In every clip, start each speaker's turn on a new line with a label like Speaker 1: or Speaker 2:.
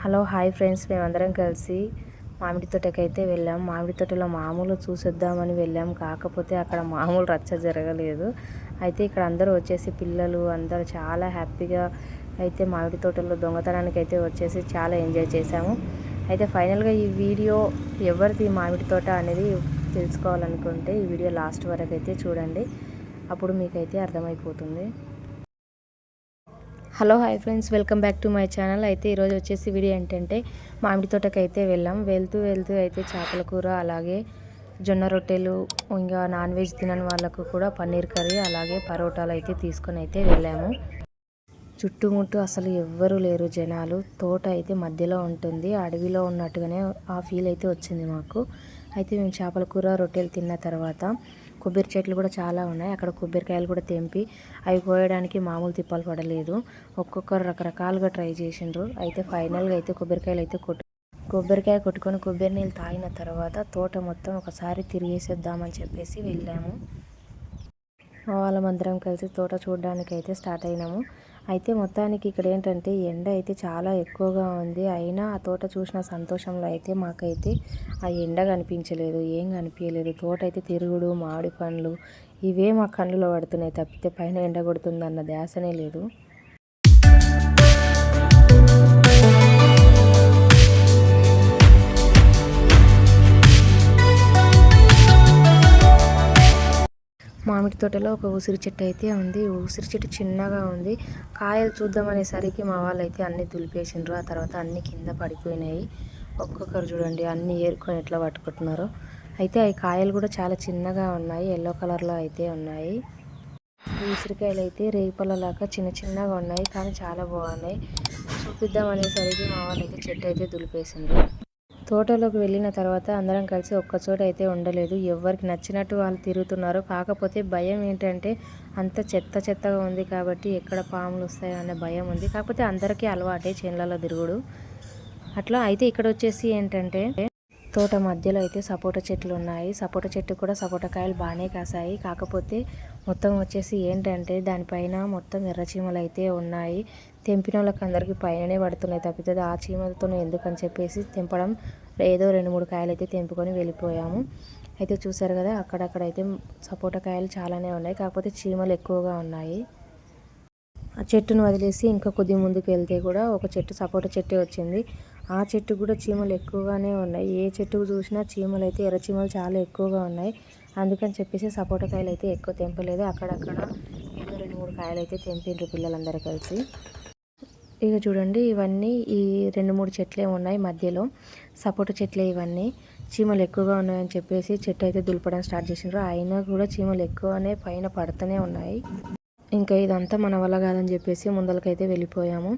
Speaker 1: Hello hi friends, మేమందరం కలిసి మామిడి తోటకైతే వెళ్ళాం. మామిడి తోటలో మామూలు చూసొద్దామని వెళ్ళాం. కాకపోతే అక్కడ మామూలు రచ్చ జరగలేదు. అయితే ఇక్కడ అందరూ వచ్చేసి పిల్లలు అందరూ చాలా హ్యాపీగా అయితే మామిడి తోటలో దొంగతనానికి అయితే వచ్చేసి చాలా ఎంజాయ్ చేశాము. అయితే ఫైనల్గా ఈ వీడియో ఎవరిది మామిడి తోట అనేది తెలుసుకోవాలనుకుంటే ఈ వీడియో లాస్ట్ వరకు అయితే చూడండి. అప్పుడు మీకైతే అర్థమైపోతుంది. Hello hi friends, welcome back to my channel. అయితే ఈరోజు వచ్చేసి వీడియో ఏంటంటే మామిడి తోటకి అయితే వెళ్ళాం. వెళ్తూ అయితే చేపల కూర, అలాగే జొన్న రొట్టెలు, ఇంకా నాన్ వెజ్ తినని వాళ్ళకు కూడా పన్నీర్ కర్రీ, అలాగే పరోటాలు అయితే తీసుకొని అయితే వెళ్ళాము. చుట్టుముట్టు అసలు ఎవ్వరూ లేరు జనాలు. తోట అయితే మధ్యలో ఉంటుంది, అడవిలో ఉన్నట్టుగానే ఆ ఫీల్ అయితే వచ్చింది మాకు. అయితే మేము చేపల కూర, రొట్టెలు తిన్న తర్వాత కొబ్బరి చెట్లు కూడా చాలా ఉన్నాయి. అక్కడ కొబ్బరికాయలు కూడా తెంపి అవి కోయడానికి మామూలు తిప్పాలు పడలేదు. ఒక్కొక్కరు రకరకాలుగా ట్రై చేసిండ్రు. అయితే ఫైనల్గా అయితే కొబ్బరికాయలు అయితే కొబ్బరికాయ కొట్టుకొని కొబ్బరి నీళ్ళు తాగిన తర్వాత తోట మొత్తం ఒకసారి తిరిగేసేద్దామని చెప్పేసి వెళ్ళాము. వాళ్ళమందరం కలిసి తోట చూడడానికి అయితే స్టార్ట్ అయినాము. అయితే మొత్తానికి ఇక్కడ ఏంటంటే ఎండ అయితే చాలా ఎక్కువగా ఉంది. అయినా ఆ తోట చూసిన సంతోషంలో అయితే మాకైతే ఆ ఎండ కనిపించలేదు, ఏం కనిపించలేదు. తోట అయితే తిరుగుడు, మామిడి పండ్లు ఇవే మా కళ్ళలో పడుతున్నాయి తప్పితే పైన ఎండ కొడుతుందన్న ధ్యాసనే లేదు. మామిడి తోటలో ఒక ఉసిరి చెట్టు అయితే ఉంది. ఉసిరి చెట్టు చిన్నగా ఉంది. కాయలు చూద్దాం అనేసరికి మా వాళ్ళు అయితే అన్నీ దులిపేసిండ్రు. ఆ తర్వాత అన్నీ కింద పడిపోయినాయి. ఒక్కొక్కరు చూడండి అన్నీ ఏరుకొని ఎట్లా పట్టుకుంటున్నారో. అయితే ఈ కాయలు కూడా చాలా చిన్నగా ఉన్నాయి, ఎల్లో కలర్లో అయితే ఉన్నాయి. ఈ ఉసిరికాయలు అయితే రేపలలాగా చిన్న చిన్నగా ఉన్నాయి, కానీ చాలా బాగున్నాయి. చూపిద్దాం అనేసరికి మా వాళ్ళు అయితే చెట్టు అయితే దులిపేసిండ్రు. తోటలోకి వెళ్ళిన తర్వాత అందరం కలిసి ఒక్కచోట అయితే ఉండలేదు. ఎవరికి నచ్చినట్టు వాళ్ళు తిరుగుతున్నారు. కాకపోతే భయం ఏంటంటే అంత చెత్తగా ఉంది కాబట్టి ఎక్కడ పాములు వస్తాయో అనే భయం ఉంది. కాకపోతే అందరికీ అలవాటే చేన్లలో తిరుగుడు అట్లా. అయితే ఇక్కడ వచ్చేసి ఏంటంటే తోట మధ్యలో అయితే సపోటా చెట్లు ఉన్నాయి. సపోటా చెట్టు కూడా సపోటా కాయలు బాగానే కాసాయి. కాకపోతే మొత్తం వచ్చేసి ఏంటంటే దానిపైన మొత్తం ఎర్ర చీమలు అయితే ఉన్నాయి. తెంపిన వాళ్ళకి అందరికీ పైననే పడుతున్నాయి తప్పితే ఆ చీమలతో ఎందుకని చెప్పేసి తెంపడం ఏదో 2-3 కాయలు అయితే తెంపుకొని వెళ్ళిపోయాము. అయితే చూసారు కదా, అక్కడక్కడైతే సపోటా కాయలు చాలానే ఉన్నాయి, కాకపోతే చీమలు ఎక్కువగా ఉన్నాయి. ఆ చెట్టును వదిలేసి ఇంకా కొద్ది ముందుకు వెళ్తే కూడా ఒక చెట్టు సపోటా చెట్టే వచ్చింది. ఆ చెట్టు కూడా చీమలు ఎక్కువగానే ఉన్నాయి. ఏ చెట్టు చూసినా చీమలు అయితే ఎర్ర చీమలు చాలా ఎక్కువగా ఉన్నాయి. అందుకని చెప్పేసి సపోటా కాయలు అయితే ఎక్కువ తెంపలేదు. అక్కడక్కడ ఏదో 2-3 కాయలు అయితే తెంపిండ్రు పిల్లలందరూ కలిసి. ఇక చూడండి, ఇవన్నీ ఈ 2-3 చెట్లే ఉన్నాయి మధ్యలో, సపోటా చెట్లే ఇవన్నీ. చీమలు ఎక్కువగా ఉన్నాయని చెప్పేసి చెట్టు అయితే దులపడం స్టార్ట్ చేసిండ్రు. అయినా కూడా చీమలు ఎక్కువనే పైన పడుతూనే ఉన్నాయి. ఇంకా ఇదంతా మన వల్ల కాదని చెప్పేసి ముందలకైతే వెళ్ళిపోయాము.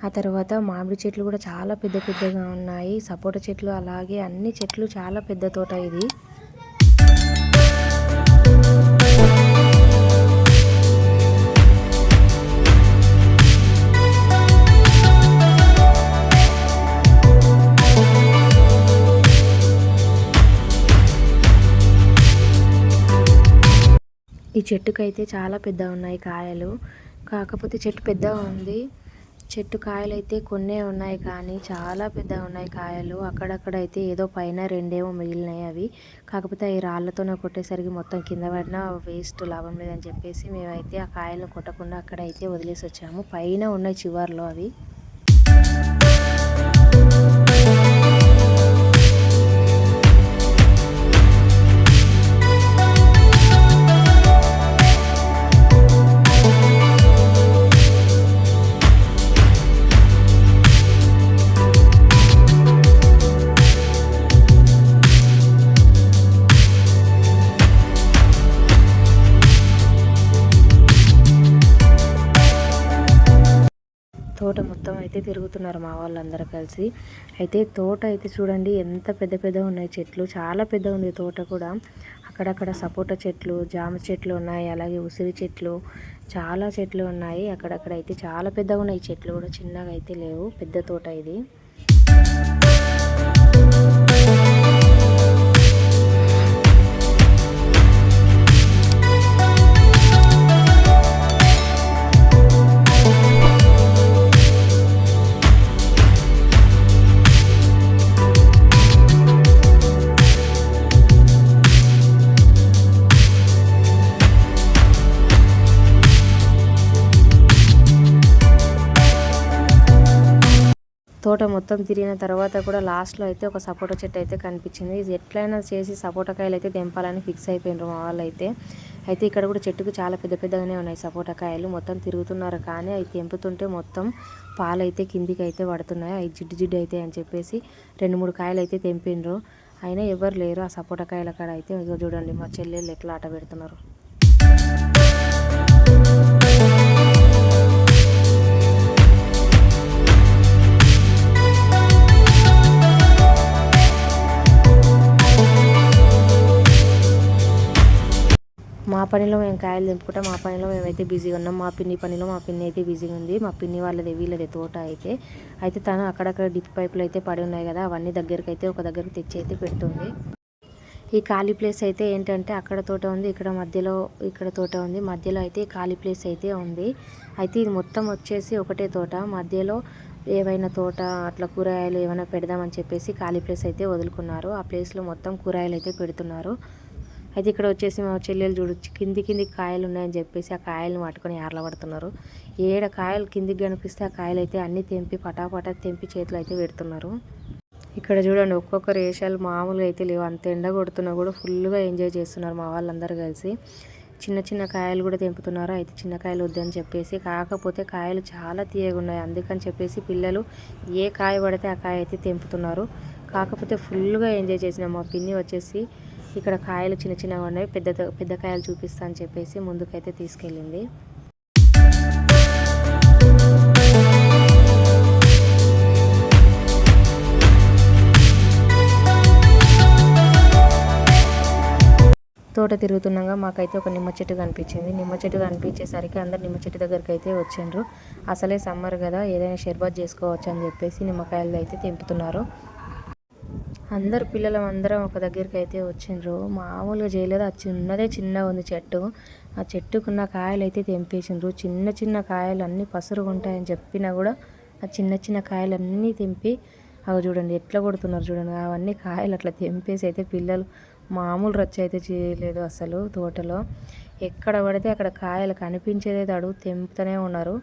Speaker 1: ఆ తర్వాత మామిడి చెట్లు కూడా చాలా పెద్దగా ఉన్నాయి. సపోటా చెట్లు అలాగే అన్ని చెట్లు, చాలా పెద్ద తోట ఇది. ఈ చెట్టుకైతే చాలా పెద్దగా ఉన్నాయి కాయలు. కాకపోతే చెట్టు పెద్దగా ఉంది. చెట్టు కాయలు అయితే కొన్నే ఉన్నాయి, కానీ చాలా పెద్దగా ఉన్నాయి కాయలు. అక్కడక్కడ అయితే ఏదో పైన 2 మిగిలినాయి అవి. కాకపోతే అవి రాళ్ళతోనే కొట్టేసరికి మొత్తం కింద పడినా వేస్ట్, లాభం లేదని చెప్పేసి మేమైతే ఆ కాయలను కొట్టకుండా అక్కడ అయితే వదిలేసి వచ్చాము. పైన ఉన్నాయి చివర్లో అవి. తోట మొత్తం అయితే తిరుగుతున్నారు మా వాళ్ళందరూ కలిసి. అయితే తోట అయితే చూడండి ఎంత పెద్ద ఉన్నాయి చెట్లు, చాలా పెద్ద ఉంది తోట కూడా. అక్కడక్కడ సపోటా చెట్లు, జామ చెట్లు ఉన్నాయి, అలాగే ఉసిరి చెట్లు, చాలా చెట్లు ఉన్నాయి. అక్కడక్కడ అయితే చాలా పెద్దగా ఉన్నాయి చెట్లు కూడా, చిన్నగా అయితే లేవు. పెద్ద తోట ఇది. తోట మొత్తం తిరిగిన తర్వాత కూడా లాస్ట్లో అయితే ఒక సపోటా చెట్టు అయితే కనిపించింది. ఇది ఎట్లయినా చేసి సపోటా కాయలు అయితే తెంపాలని ఫిక్స్ అయిపోయినారు మా వాళ్ళు అయితే ఇక్కడ కూడా చెట్టుకు చాలా పెద్ద పెద్దగానే ఉన్నాయి సపోటా కాయలు. మొత్తం తిరుగుతున్నారు కానీ అవి తెంపుతుంటే మొత్తం పాలైతే కిందికి అయితే పడుతున్నాయి. అవి జిడ్డు జిడ్డు అయితే అని చెప్పేసి 2-3 కాయలు అయితే తెంపిండ్రు. అయినా ఎవరు లేరు ఆ సపోటా కాయల కాడ అయితే. ఇగో చూడండి మా చెల్లెళ్ళు ఎట్లా ఆట పెడుతున్నారు. మా పనిలో మేము కాయలు తెంపుకుంటాం. మా పనిలో మేమైతే బిజీగా ఉన్నాం. మా పిన్ని పనిలో మా పిన్ని అయితే బిజీగా ఉంది. మా పిన్ని వీళ్ళది తోట అయితే తను అక్కడక్కడ డిప్ పైపులు అయితే పడి ఉన్నాయి కదా, అవన్నీ దగ్గరికి అయితే ఒక దగ్గరికి తెచ్చి అయితే పెడుతుంది. ఈ ఖాళీ ప్లేస్ అయితే ఏంటంటే అక్కడ తోట ఉంది, ఇక్కడ తోట ఉంది. మధ్యలో అయితే ఖాళీ ప్లేస్ అయితే ఉంది. అయితే ఇది మొత్తం వచ్చేసి ఒకటే తోట. మధ్యలో ఏవైనా తోట అట్లా కూరగాయలు ఏమైనా పెడదామని చెప్పేసి ఖాళీ ప్లేస్ అయితే వదులుకున్నారు. ఆ ప్లేస్లో మొత్తం కూరగాయలు అయితే పెడుతున్నారు. అయితే ఇక్కడ వచ్చేసి మా చెల్లెలు చూడొచ్చు కింది కాయలు ఉన్నాయని చెప్పేసి ఆ కాయలను పట్టుకొని పడుతున్నారు. ఏడ కాయలు కిందికి కనిపిస్తే ఆ కాయలు అయితే అన్నీ తెంపి పటాపటా తెంపి చేతులు అయితే పెడుతున్నారు. ఇక్కడ చూడండి ఒక్కొక్కరు వేషాలు మామూలుగా అయితే లేవు. అంత ఎండ కొడుతున్నా కూడా ఫుల్గా ఎంజాయ్ చేస్తున్నారు మా వాళ్ళందరూ కలిసి. చిన్న చిన్న కాయలు కూడా తెంపుతున్నారు. అయితే చిన్న కాయలు వద్దని చెప్పేసి, కాకపోతే కాయలు చాలా తీయగా ఉన్నాయి. అందుకని చెప్పేసి పిల్లలు ఏ కాయ పడితే ఆ కాయ అయితే తెంపుతున్నారు. కాకపోతే ఫుల్గా ఎంజాయ్ చేసిన మా పిన్ని వచ్చేసి ఇక్కడ కాయలు చిన్న చిన్నగా ఉన్నాయి, పెద్ద కాయలు చూపిస్తా అని చెప్పేసి ముందుకైతే తీసుకెళ్ళింది. తోట తిరుగుతున్నాగా మాకైతే ఒక నిమ్మ చెట్టు కనిపించింది. నిమ్మ చెట్టు కనిపించేసరికి అందరు నిమ్మ చెట్టు దగ్గరికి అయితే వచ్చిండ్రు. అసలే సమ్మర్ కదా, ఏదైనా షర్బత్ చేసుకోవచ్చు అని చెప్పేసి నిమ్మకాయలు అయితే తెంపుతున్నారు. అందరు పిల్లలందరం ఒక దగ్గరికి అయితే వచ్చిండ్రు. మామూలుగా చేయలేదు. ఆ చిన్నగా ఉంది చెట్టు. ఆ చెట్టుకున్న కాయలు అయితే తెంపేసిండ్రు. చిన్న చిన్న కాయలు అన్నీ పసురుగా ఉంటాయని చెప్పినా కూడా ఆ చిన్న చిన్న కాయలు అన్నీ తెంపి అవి చూడండి ఎట్లా కొడుతున్నారు చూడండి. అవన్నీ కాయలు అట్లా తెంపేసి అయితే పిల్లలు మామూలు రచ్చ అయితే చేయలేదు అసలు. తోటలో ఎక్కడ పడితే అక్కడ కాయలు కనిపించేదైతే అడుగు తెంపుతూనే ఉన్నారు.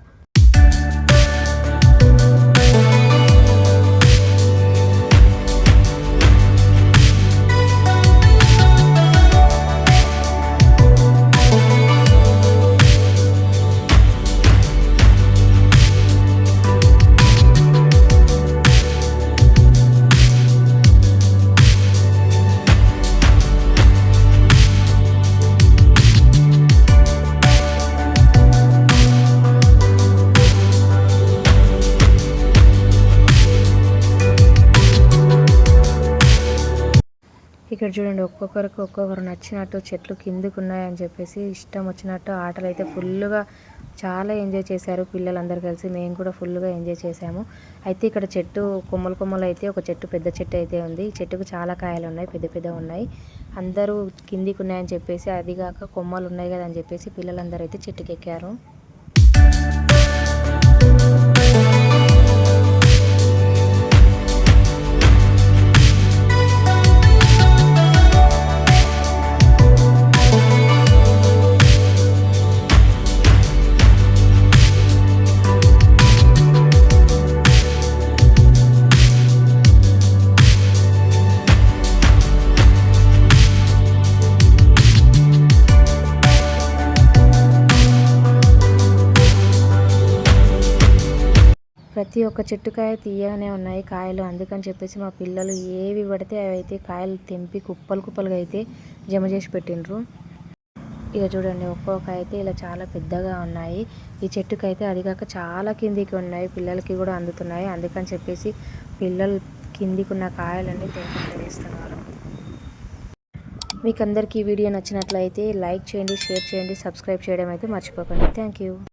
Speaker 1: ఇక్కడ చూడండి ఒక్కొక్కరు నచ్చినట్టు చెట్లు కిందికి ఉన్నాయని చెప్పేసి ఇష్టం వచ్చినట్టు ఆటలు అయితే ఫుల్గా చాలా ఎంజాయ్ చేశారు పిల్లలందరూ కలిసి. మేము కూడా ఫుల్గా ఎంజాయ్ చేసాము. అయితే ఇక్కడ చెట్టు కొమ్మలు అయితే ఒక చెట్టు పెద్ద చెట్టు అయితే ఉంది. ఈ చెట్టుకు చాలా కాయలు ఉన్నాయి, పెద్ద ఉన్నాయి. అందరూ కిందికి ఉన్నాయని చెప్పేసి, అదిగాక కొమ్మలు ఉన్నాయి కదా అని చెప్పేసి పిల్లలందరూ అయితే చెట్టుకి ఎక్కారు. ప్రతి ఒక్క చెట్టుకాయ తీయగానే ఉన్నాయి కాయలు. అందుకని చెప్పేసి మా పిల్లలు ఏవి పడితే అవి అయితే కాయలు తెంపి కుప్పలుగా అయితే జమ చేసి పెట్టిండ్రు. ఇక చూడండి ఒక్కొక్క అయితే ఇలా చాలా పెద్దగా ఉన్నాయి. ఈ చెట్టుకైతే అదిగాక చాలా కిందికి ఉన్నాయి, పిల్లలకి కూడా అందుతున్నాయి. అందుకని చెప్పేసి పిల్లలు కిందికి ఉన్న కాయలన్నీ తెంపి పడేస్తున్నారు. మీకు అందరికీ ఈ వీడియో నచ్చినట్లయితే లైక్ చేయండి, షేర్ చేయండి, సబ్స్క్రైబ్ చేయడం అయితే మర్చిపోకండి. Thank you.